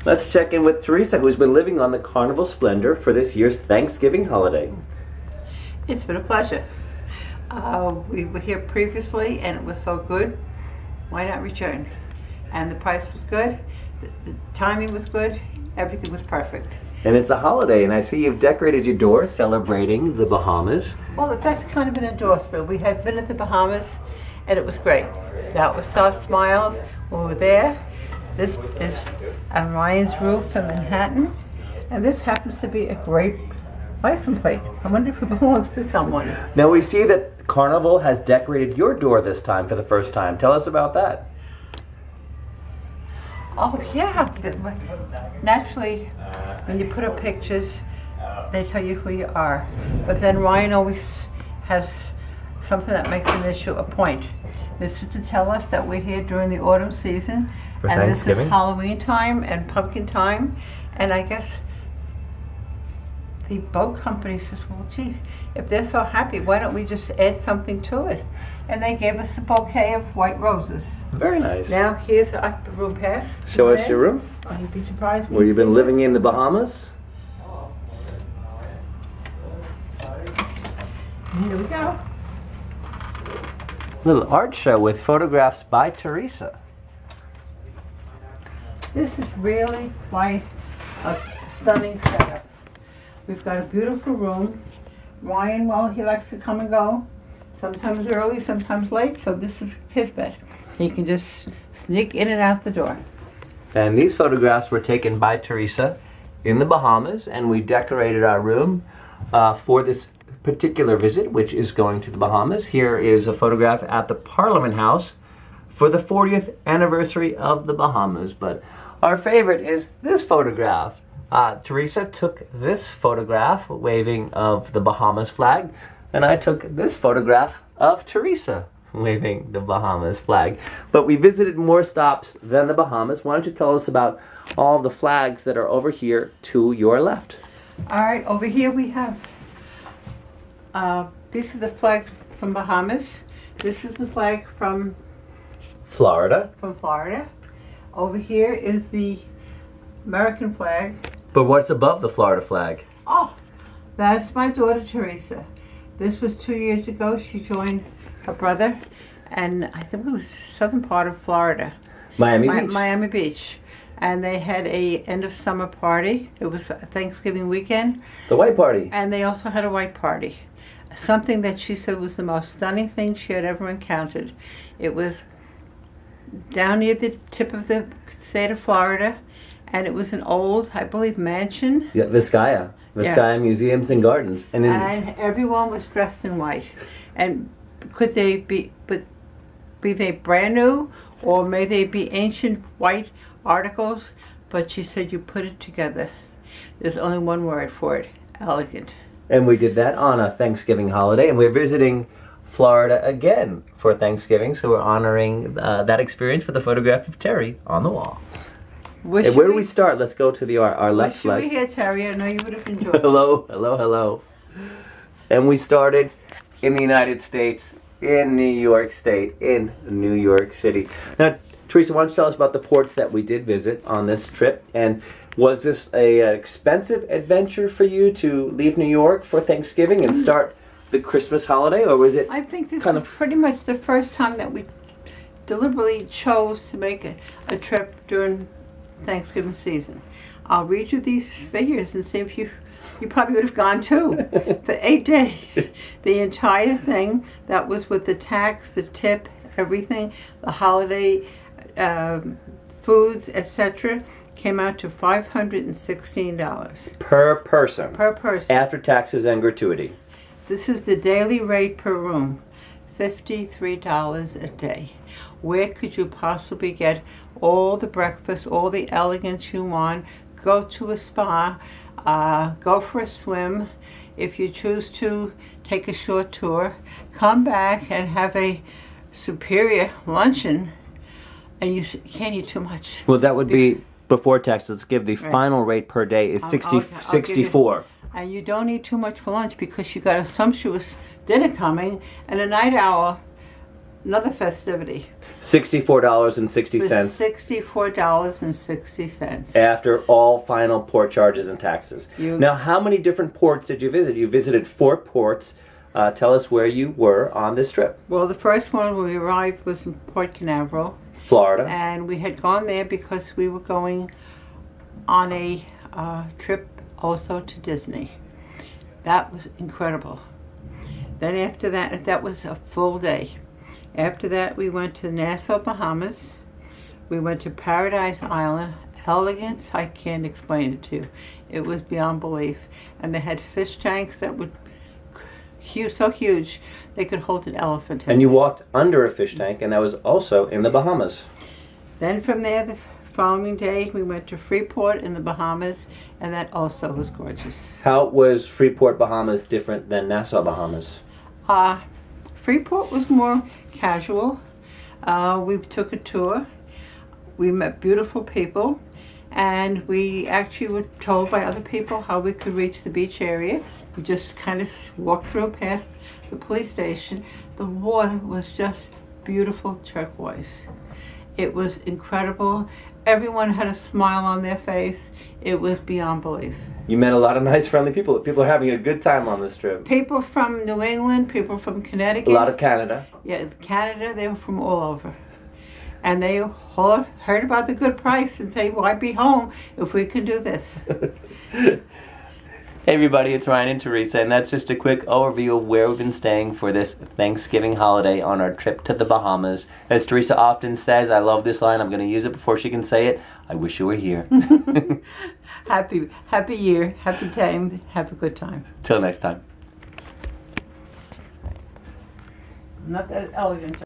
Let's check in with Teresa, who's been living on the Carnival Splendor for this year's Thanksgiving holiday. It's been a pleasure. We were here previously and it was so good. Why not return? And the price was good, the timing was good, everything was perfect. And it's a holiday, and I see you've decorated your door celebrating the Bahamas. Well, that's kind of an endorsement. We had been at the Bahamas and it was great. That was our smiles when we were there. This is on Ryan's roof in Manhattan, and this happens to be a great license plate. I wonder if it belongs to someone. Now we see that Carnival has decorated your door this time for the first time. Tell us about that. Oh yeah, naturally when you put up pictures they tell you who you are, but then Ryan always has something that makes an issue a point. This is to tell us that we're here during the autumn season For and this Thanksgiving? is Halloween time and pumpkin time, and I guess the boat company says, well gee, if they're so happy, why don't we just add something to it? And they gave us a bouquet of white roses. Very nice. Now here's our room pass. Show us your room. Oh, you'd be surprised when Where you you've been see living this. in the Bahamas. Here we go. Little art show with photographs by Teresa. This is really quite a stunning setup. We've got a beautiful room. Ryan, well, he likes to come and go. Sometimes early, sometimes late, so this is his bed. He can just sneak in and out the door. And these photographs were taken by Teresa in the Bahamas, and we decorated our room for this particular visit, which is going to the Bahamas. Here is a photograph at the Parliament House for the 40th anniversary of the Bahamas. But our favorite is this photograph. Teresa took this photograph waving of the Bahamas flag, and I took this photograph of Teresa waving the Bahamas flag. But we visited more stops than the Bahamas. Why don't you tell us about all the flags that are over here to your left? All right, over here we have, these are the flags from Bahamas. This is the flag from Florida. Florida. Over here is the American flag. But what's above the Florida flag? Oh, that's my daughter Teresa. This was 2 years ago. She joined her brother, and I think it was southern part of Florida. Miami Beach. Miami Beach. And they had a end of summer party. It was Thanksgiving weekend. The white party. And they also had a white party. Something that she said was the most stunning thing she had ever encountered. It was down near the tip of the state of Florida, and it was an old, I believe, mansion. Yeah, Vizcaya. Vizcaya Museums and Gardens. And Everyone was dressed in white. And could they be they brand new, or may they be ancient white articles? But she said you put it together. There's only one word for it: elegant. And we did that on a Thanksgiving holiday, and we're visiting Florida again for Thanksgiving, so we're honoring that experience with a photograph of Terry on the wall. Where do we start? Let's go to our left flag. Wish you were here, Terry. I know you would have enjoyed it. Hello, hello, hello. And we started in the United States, in New York State, in New York City. Now, Teresa, why don't you tell us about the ports that we did visit on this trip? And was this an expensive adventure for you to leave New York for Thanksgiving and start the Christmas holiday, or was it? I think this is pretty much the first time that we deliberately chose to make a trip during Thanksgiving season. I'll read you these figures and see if you probably would have gone too. For 8 days, the entire thing, that was with the tax, the tip, everything, the holiday foods, etc., came out to $516 per person. Per person. After taxes and gratuity. This is the daily rate per room, $53 a day. Where could you possibly get all the breakfast, all the elegance you want? Go to a spa, go for a swim. If you choose to, take a short tour. Come back and have a superior luncheon, and you can't eat too much. Well, that would be before tax. Let's give the final rate per day is 64. And you don't eat too much for lunch because you got a sumptuous dinner coming and a night hour, another festivity. $64.60 $64.60. after all final port charges and taxes. You- Now, how many different ports did you visit? You visited 4 ports. Tell us where you were on this trip. Well, the first one when we arrived was in Port Canaveral, Florida. and we had gone there because we were going on a trip also to Disney. That was incredible. Then after that, that was a full day. After that, we went to Nassau, Bahamas. We went to Paradise Island. Elegance, I can't explain it to you. It was beyond belief. And they had fish tanks that were huge, so huge they could hold an elephant. And you walked under a fish tank, and that was also in the Bahamas. Then from there, the following day, we went to Freeport in the Bahamas, and that also was gorgeous. How was Freeport, Bahamas different than Nassau, Bahamas? Freeport was more casual. We took a tour. We met beautiful people, and we actually were told by other people how we could reach the beach area. We just kind of walked through past the police station. The water was just beautiful turquoise. It was incredible. Everyone had a smile on their face. It was beyond belief. You met a lot of nice, friendly people. People are having a good time on this trip. People from New England, people from Connecticut. A lot of Canada. Yeah, Canada, they were from all over. And they all heard about the good price and say, why be home if we can do this? Hey everybody, it's Ryan and Teresa, and that's just a quick overview of where we've been staying for this Thanksgiving holiday on our trip to the Bahamas. As Teresa often says, I love this line, I'm going to use it before she can say it, I wish you were here. Happy year, happy time, have a good time. Till next time. Not that elegant.